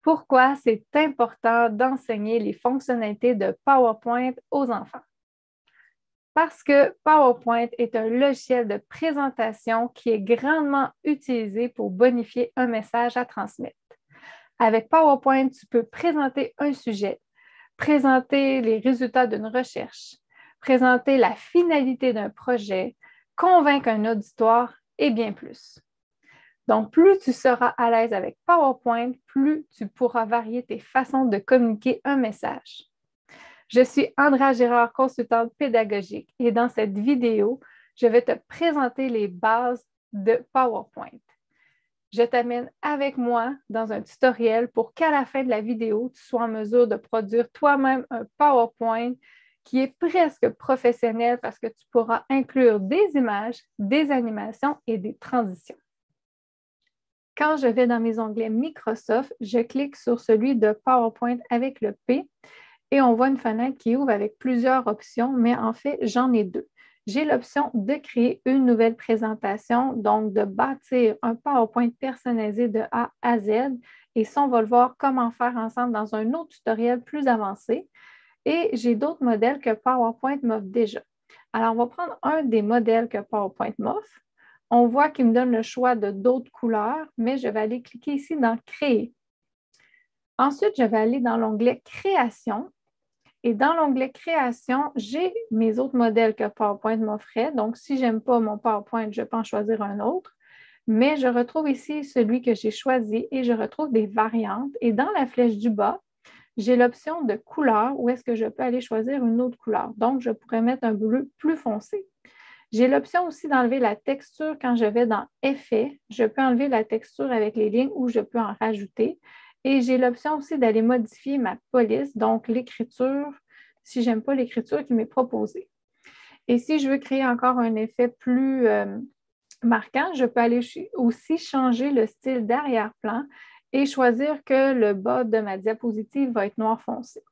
Pourquoi c'est important d'enseigner les fonctionnalités de PowerPoint aux enfants? Parce que PowerPoint est un logiciel de présentation qui est grandement utilisé pour bonifier un message à transmettre. Avec PowerPoint, tu peux présenter un sujet, présenter les résultats d'une recherche, présenter la finalité d'un projet, convaincre un auditoire et bien plus. Donc, plus tu seras à l'aise avec PowerPoint, plus tu pourras varier tes façons de communiquer un message. Je suis Andrea Girard, consultante pédagogique, et dans cette vidéo, je vais te présenter les bases de PowerPoint. Je t'amène avec moi dans un tutoriel pour qu'à la fin de la vidéo, tu sois en mesure de produire toi-même un PowerPoint qui est presque professionnel parce que tu pourras inclure des images, des animations et des transitions. Quand je vais dans mes onglets Microsoft, je clique sur celui de PowerPoint avec le P et on voit une fenêtre qui ouvre avec plusieurs options, mais en fait, j'en ai deux. J'ai l'option de créer une nouvelle présentation, donc de bâtir un PowerPoint personnalisé de A à Z. Et ça, on va le voir comment faire ensemble dans un autre tutoriel plus avancé. Et j'ai d'autres modèles que PowerPoint m'offre déjà. Alors, on va prendre un des modèles que PowerPoint m'offre. On voit qu'il me donne le choix de d'autres couleurs, mais je vais aller cliquer ici dans « Créer ». Ensuite, je vais aller dans l'onglet « Création ». Et dans l'onglet « Création », j'ai mes autres modèles que PowerPoint m'offrait. Donc, si je n'aime pas mon PowerPoint, je peux en choisir un autre. Mais je retrouve ici celui que j'ai choisi et je retrouve des variantes. Et dans la flèche du bas, j'ai l'option de couleur où est-ce que je peux aller choisir une autre couleur. Donc, je pourrais mettre un bleu plus foncé. J'ai l'option aussi d'enlever la texture quand je vais dans « Effets ». Je peux enlever la texture avec les lignes ou je peux en rajouter. Et j'ai l'option aussi d'aller modifier ma police, donc l'écriture, si je n'aime pas l'écriture qui m'est proposée. Et si je veux créer encore un effet plus marquant, je peux aller aussi changer le style d'arrière-plan et choisir que le bas de ma diapositive va être noir foncé.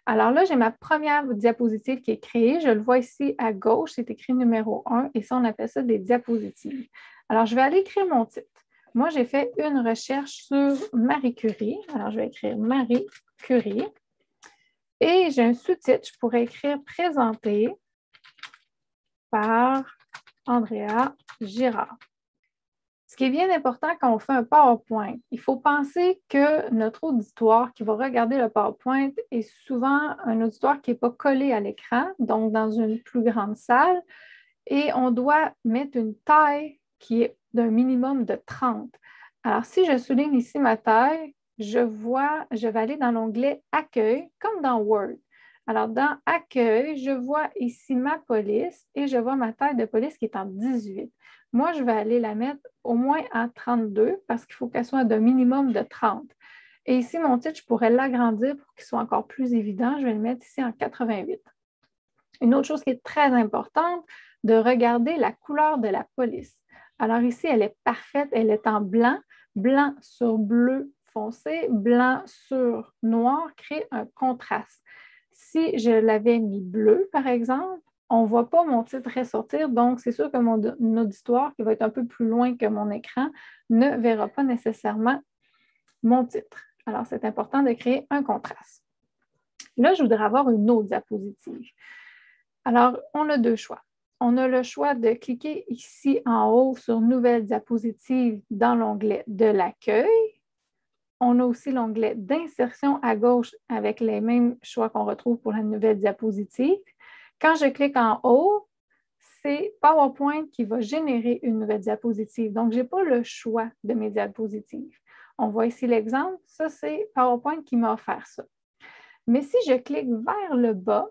Alors là, j'ai ma première diapositive qui est créée. Je le vois ici à gauche, c'est écrit numéro 1 et ça, on appelle ça des diapositives. Alors, je vais aller écrire mon titre. Moi, j'ai fait une recherche sur Marie Curie. Alors, je vais écrire Marie Curie. Et j'ai un sous-titre, je pourrais écrire « Présenté par Andrea Girard ». Ce qui est bien important quand on fait un PowerPoint, il faut penser que notre auditoire qui va regarder le PowerPoint est souvent un auditoire qui n'est pas collé à l'écran, donc dans une plus grande salle, et on doit mettre une taille qui est d'un minimum de 30. Alors, si je souligne ici ma taille, je vais aller dans l'onglet « Accueil » comme dans Word. Alors, dans « Accueil », je vois ici ma police et je vois ma taille de police qui est en 18. Moi, je vais aller la mettre au moins en 32 parce qu'il faut qu'elle soit d'un minimum de 30. Et ici, mon titre, je pourrais l'agrandir pour qu'il soit encore plus évident. Je vais le mettre ici en 88. Une autre chose qui est très importante, de regarder la couleur de la police. Alors ici, elle est parfaite, elle est en blanc, blanc sur bleu foncé, blanc sur noir crée un contraste. Si je l'avais mis bleu, par exemple, on ne voit pas mon titre ressortir, donc c'est sûr que mon auditoire, qui va être un peu plus loin que mon écran, ne verra pas nécessairement mon titre. Alors, c'est important de créer un contraste. Là, je voudrais avoir une autre diapositive. Alors, on a deux choix. On a le choix de cliquer ici en haut sur « Nouvelle diapositive » dans l'onglet de l'accueil. On a aussi l'onglet d'insertion à gauche avec les mêmes choix qu'on retrouve pour la nouvelle diapositive. Quand je clique en haut, c'est PowerPoint qui va générer une nouvelle diapositive. Donc, je n'ai pas le choix de mes diapositives. On voit ici l'exemple. Ça, c'est PowerPoint qui m'a offert ça. Mais si je clique vers le bas,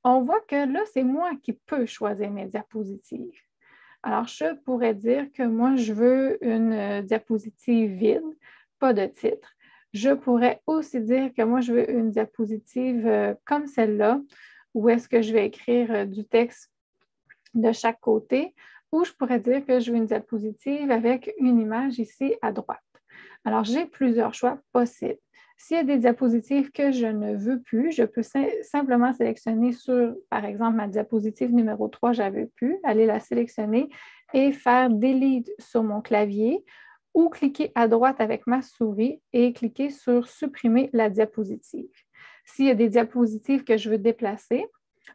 on voit que là, c'est moi qui peux choisir mes diapositives. Alors, je pourrais dire que moi, je veux une diapositive vide, pas de titre. Je pourrais aussi dire que moi, je veux une diapositive comme celle-là, où est-ce que je vais écrire du texte de chaque côté, ou je pourrais dire que je veux une diapositive avec une image ici à droite. Alors, j'ai plusieurs choix possibles. S'il y a des diapositives que je ne veux plus, je peux simplement sélectionner sur, par exemple, ma diapositive numéro 3, j'avais pu aller la sélectionner et faire « Delete » sur mon clavier. ou cliquer à droite avec ma souris et cliquer sur « Supprimer la diapositive ». S'il y a des diapositives que je veux déplacer,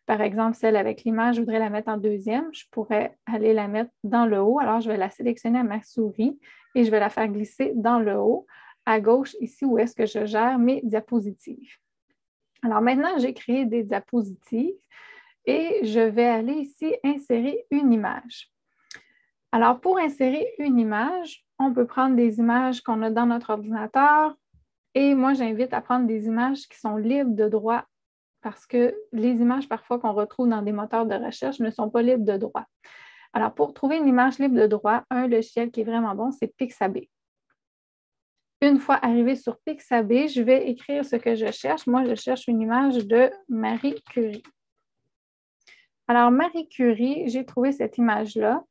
par exemple, celle avec l'image, je voudrais la mettre en deuxième, je pourrais aller la mettre dans le haut. Alors, je vais la sélectionner à ma souris et je vais la faire glisser dans le haut, à gauche, ici où est-ce que je gère mes diapositives. Alors maintenant, j'ai créé des diapositives et je vais aller ici insérer une image. Alors, pour insérer une image, on peut prendre des images qu'on a dans notre ordinateur et moi, j'invite à prendre des images qui sont libres de droit parce que les images parfois qu'on retrouve dans des moteurs de recherche ne sont pas libres de droit. Alors, pour trouver une image libre de droit, un logiciel qui est vraiment bon, c'est Pixabay. Une fois arrivé sur Pixabay, je vais écrire ce que je cherche. Moi, je cherche une image de Marie Curie. Alors, Marie Curie, j'ai trouvé cette image-là.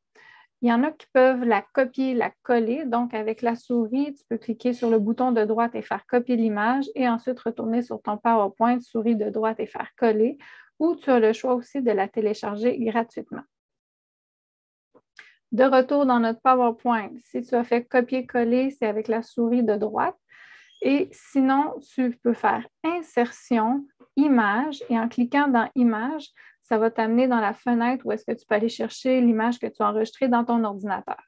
Il y en a qui peuvent la copier, la coller. Donc, avec la souris, tu peux cliquer sur le bouton de droite et faire copier l'image et ensuite retourner sur ton PowerPoint, souris de droite et faire coller. Ou tu as le choix aussi de la télécharger gratuitement. De retour dans notre PowerPoint, si tu as fait copier-coller, c'est avec la souris de droite. Et sinon, tu peux faire Insertion, Image et en cliquant dans Image, ça va t'amener dans la fenêtre où est-ce que tu peux aller chercher l'image que tu as enregistrée dans ton ordinateur.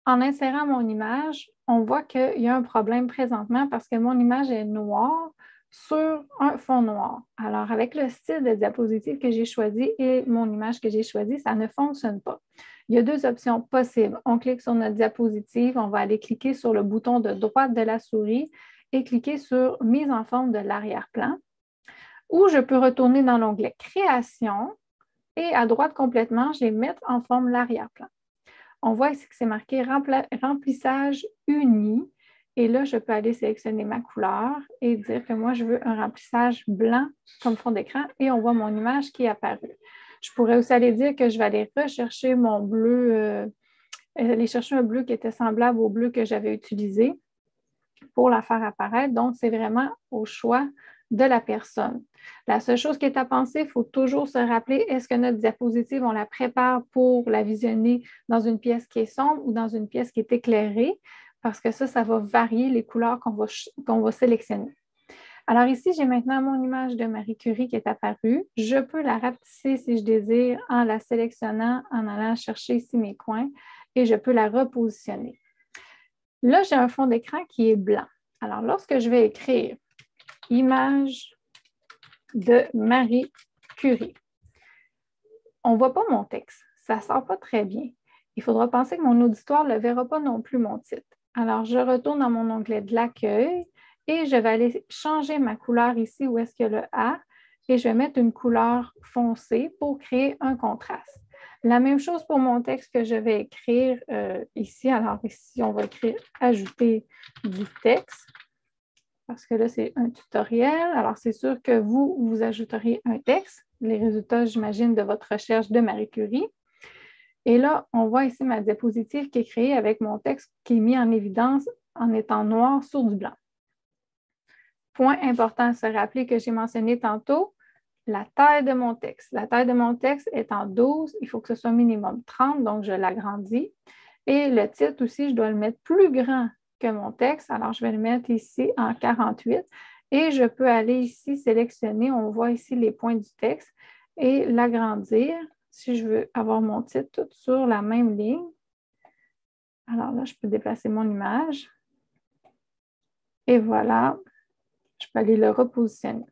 En insérant mon image, on voit qu'il y a un problème présentement parce que mon image est noire sur un fond noir. Alors, avec le style de diapositive que j'ai choisi et mon image que j'ai choisie, ça ne fonctionne pas. Il y a deux options possibles. On clique sur notre diapositive, on va aller cliquer sur le bouton de droite de la souris et cliquer sur « Mise en forme de l'arrière-plan ». Ou je peux retourner dans l'onglet « Création » et à droite complètement, je vais mettre en forme l'arrière-plan. On voit ici que c'est marqué « Remplissage uni ». Et là, je peux aller sélectionner ma couleur et dire que moi, je veux un remplissage blanc comme fond d'écran et on voit mon image qui est apparue. Je pourrais aussi aller dire que je vais aller rechercher mon bleu, aller chercher un bleu qui était semblable au bleu que j'avais utilisé pour la faire apparaître. Donc, c'est vraiment au choix de la personne. La seule chose qui est à penser, il faut toujours se rappeler, est-ce que notre diapositive, on la prépare pour la visionner dans une pièce qui est sombre ou dans une pièce qui est éclairée? Parce que ça va varier les couleurs qu'on va sélectionner. Alors ici, j'ai maintenant mon image de Marie Curie qui est apparue. Je peux la rapetisser si je désire en la sélectionnant, en allant chercher ici mes coins et je peux la repositionner. Là, j'ai un fond d'écran qui est blanc. Alors, lorsque je vais écrire « Image de Marie Curie », on ne voit pas mon texte. Ça ne sort pas très bien. Il faudra penser que mon auditoire ne verra pas non plus mon titre. Alors, je retourne dans mon onglet de l'accueil et je vais aller changer ma couleur ici où est-ce qu'il y a le A et je vais mettre une couleur foncée pour créer un contraste. La même chose pour mon texte que je vais écrire ici. Alors ici, on va écrire « Ajouter du texte » parce que là, c'est un tutoriel. Alors, c'est sûr que vous ajouteriez un texte, les résultats, j'imagine, de votre recherche de Marie Curie. Et là, on voit ici ma diapositive qui est créée avec mon texte qui est mis en évidence en étant noir sur du blanc. Point important à se rappeler que j'ai mentionné tantôt, la taille de mon texte. La taille de mon texte est en 12, il faut que ce soit minimum 30, donc je l'agrandis. Et le titre aussi, je dois le mettre plus grand que mon texte, alors je vais le mettre ici en 48 et je peux aller ici sélectionner, on voit ici les points du texte et l'agrandir si je veux avoir mon titre tout sur la même ligne. Alors là, je peux déplacer mon image et voilà, je peux aller le repositionner.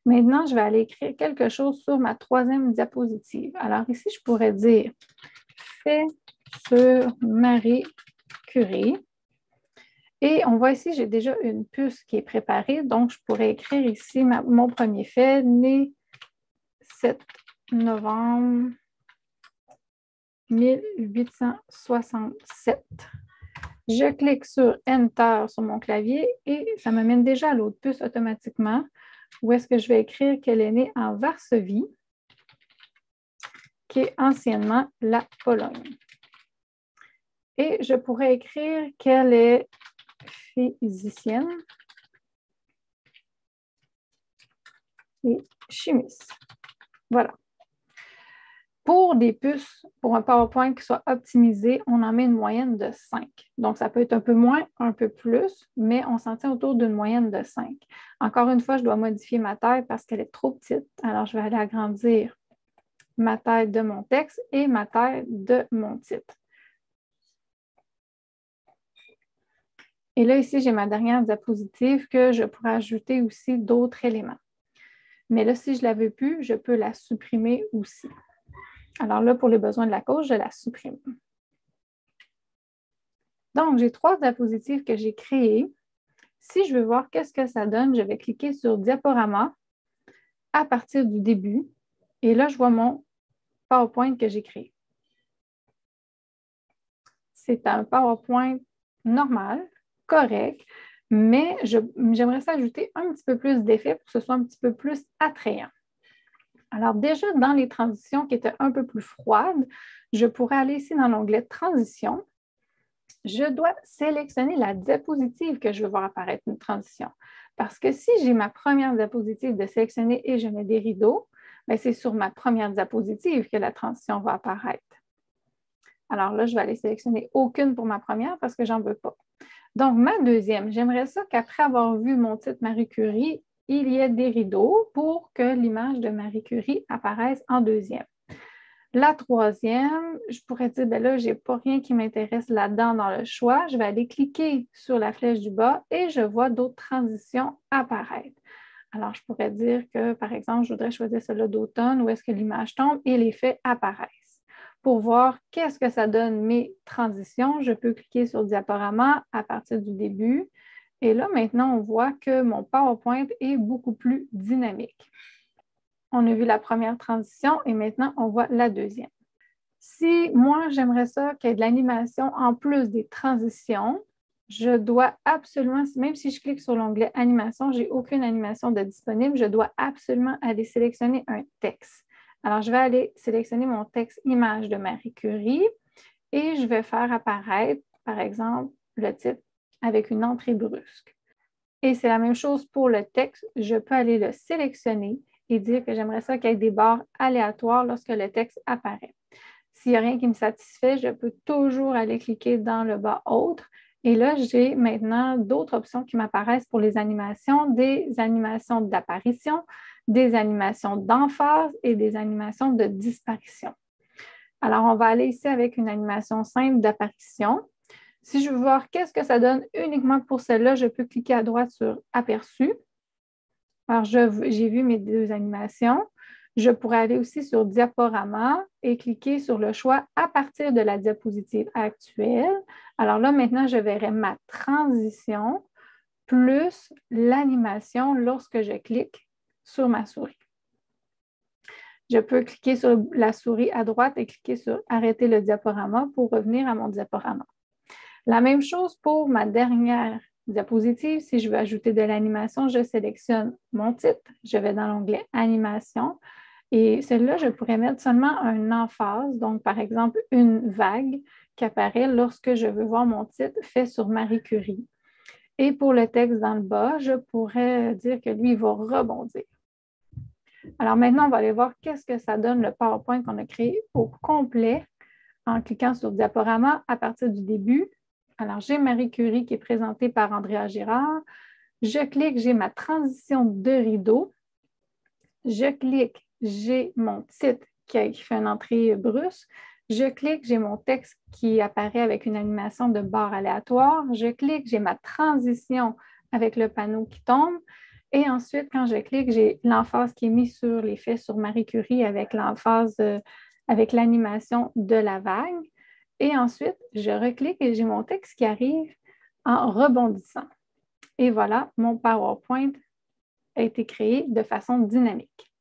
Maintenant, je vais aller écrire quelque chose sur ma troisième diapositive. Alors ici, je pourrais dire « Fait sur Marie Curie ». Et on voit ici, j'ai déjà une puce qui est préparée. Donc, je pourrais écrire ici mon premier fait, né 7 novembre 1867. Je clique sur Enter sur mon clavier et ça m'amène déjà à l'autre puce automatiquement où est-ce que je vais écrire qu'elle est née en Varsovie, qui est anciennement la Pologne. Et je pourrais écrire qu'elle est physicienne et chimiste. Voilà. Pour des puces, pour un PowerPoint qui soit optimisé, on en met une moyenne de 5. Donc, ça peut être un peu moins, un peu plus, mais on s'en tient autour d'une moyenne de 5. Encore une fois, je dois modifier ma taille parce qu'elle est trop petite. Alors, je vais aller agrandir ma taille de mon texte et ma taille de mon titre. Et là, ici, j'ai ma dernière diapositive que je pourrais ajouter aussi d'autres éléments. Mais là, si je ne la veux plus, je peux la supprimer aussi. Alors là, pour les besoins de la cause, je la supprime. Donc, j'ai 3 diapositives que j'ai créées. Si je veux voir qu'est-ce que ça donne, je vais cliquer sur Diaporama à partir du début. Et là, je vois mon PowerPoint que j'ai créé. C'est un PowerPoint normal, correct, mais j'aimerais ça ajouter un petit peu plus d'effets pour que ce soit un petit peu plus attrayant. Alors déjà, dans les transitions qui étaient un peu plus froides, je pourrais aller ici dans l'onglet Transition. Je dois sélectionner la diapositive que je veux voir apparaître une transition. Parce que si j'ai ma première diapositive de sélectionner et je mets des rideaux, c'est sur ma première diapositive que la transition va apparaître. Alors là, je vais aller sélectionner aucune pour ma première parce que je n'en veux pas. Donc, ma deuxième, j'aimerais ça qu'après avoir vu mon titre Marie Curie, il y ait des rideaux pour que l'image de Marie Curie apparaisse en deuxième. La troisième, je pourrais dire, là, je n'ai pas rien qui m'intéresse là-dedans dans le choix. Je vais aller cliquer sur la flèche du bas et je vois d'autres transitions apparaître. Alors, je pourrais dire que, par exemple, je voudrais choisir celle-là d'automne où est-ce que l'image tombe et l'effet apparaissent. Pour voir qu'est-ce que ça donne mes transitions, je peux cliquer sur Diaporama à partir du début. Et là, maintenant, on voit que mon PowerPoint est beaucoup plus dynamique. On a vu la première transition et maintenant, on voit la deuxième. Si moi, j'aimerais ça qu'il y ait de l'animation en plus des transitions, je dois absolument, même si je clique sur l'onglet Animation, je n'ai aucune animation de disponible, je dois absolument aller sélectionner un texte. Alors, je vais aller sélectionner mon texte Image de Marie Curie et je vais faire apparaître, par exemple, le titre avec une entrée brusque. Et c'est la même chose pour le texte. Je peux aller le sélectionner et dire que j'aimerais ça qu'il y ait des barres aléatoires lorsque le texte apparaît. S'il n'y a rien qui me satisfait, je peux toujours aller cliquer dans le bas Autre. Et là, j'ai maintenant d'autres options qui m'apparaissent pour les animations, des animations d'apparition, des animations d'emphase et des animations de disparition. Alors, on va aller ici avec une animation simple d'apparition. Si je veux voir qu'est-ce que ça donne uniquement pour celle-là, je peux cliquer à droite sur Aperçu. Alors, j'ai vu mes 2 animations. Je pourrais aller aussi sur Diaporama et cliquer sur le choix à partir de la diapositive actuelle. Alors là, maintenant, je verrai ma transition plus l'animation lorsque je clique sur ma souris. Je peux cliquer sur la souris à droite et cliquer sur Arrêter le diaporama pour revenir à mon diaporama. La même chose pour ma dernière diapositive. Si je veux ajouter de l'animation, je sélectionne mon titre. Je vais dans l'onglet Animation. Et celle-là, je pourrais mettre seulement un emphase, donc par exemple une vague qui apparaît lorsque je veux voir mon titre fait sur Marie Curie. Et pour le texte dans le bas, je pourrais dire que lui, il va rebondir. Alors maintenant, on va aller voir qu'est-ce que ça donne le PowerPoint qu'on a créé au complet en cliquant sur Diaporama à partir du début. Alors, j'ai Marie Curie qui est présentée par Andrea Girard. Je clique, j'ai ma transition de rideau. Je clique, j'ai mon titre qui fait une entrée brusque. Je clique, j'ai mon texte qui apparaît avec une animation de barre aléatoire. Je clique, j'ai ma transition avec le panneau qui tombe. Et ensuite, quand je clique, j'ai l'emphase qui est mise sur l'effet sur Marie Curie avec l'emphase, avec l'animation de la vague. Et ensuite, je reclique et j'ai mon texte qui arrive en rebondissant. Et voilà, mon PowerPoint a été créé de façon dynamique.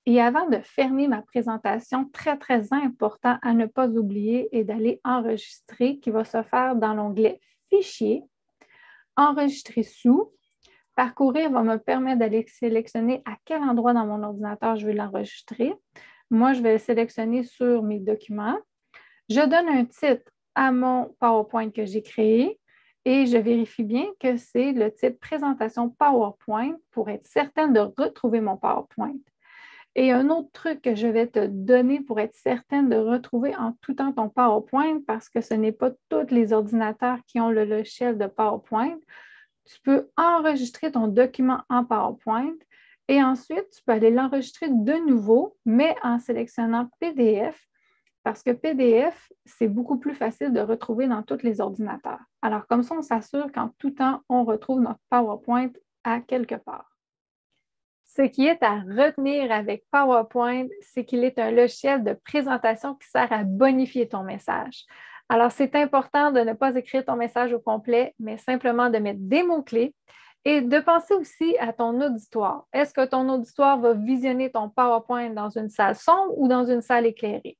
Et avant de fermer ma présentation, très, très important à ne pas oublier est d'aller enregistrer, qui va se faire dans l'onglet Fichier, Enregistrer sous. Parcourir va me permettre d'aller sélectionner à quel endroit dans mon ordinateur je veux l'enregistrer. Moi, je vais le sélectionner sur mes documents. Je donne un titre à mon PowerPoint que j'ai créé et je vérifie bien que c'est le titre Présentation PowerPoint pour être certaine de retrouver mon PowerPoint. Et un autre truc que je vais te donner pour être certaine de retrouver en tout temps ton PowerPoint, parce que ce n'est pas tous les ordinateurs qui ont le logiciel de PowerPoint, tu peux enregistrer ton document en PowerPoint et ensuite, tu peux aller l'enregistrer de nouveau, mais en sélectionnant PDF, parce que PDF, c'est beaucoup plus facile de retrouver dans tous les ordinateurs. Alors, comme ça, on s'assure qu'en tout temps, on retrouve notre PowerPoint à quelque part. Ce qui est à retenir avec PowerPoint, c'est qu'il est un logiciel de présentation qui sert à bonifier ton message. Alors, c'est important de ne pas écrire ton message au complet, mais simplement de mettre des mots-clés et de penser aussi à ton auditoire. Est-ce que ton auditoire va visionner ton PowerPoint dans une salle sombre ou dans une salle éclairée?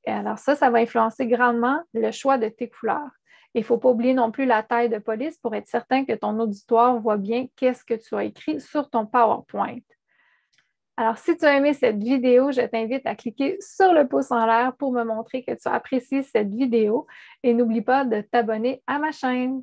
Et alors ça va influencer grandement le choix de tes couleurs. Il ne faut pas oublier non plus la taille de police pour être certain que ton auditoire voit bien qu'est-ce que tu as écrit sur ton PowerPoint. Alors, si tu as aimé cette vidéo, je t'invite à cliquer sur le pouce en l'air pour me montrer que tu as apprécié cette vidéo et n'oublie pas de t'abonner à ma chaîne.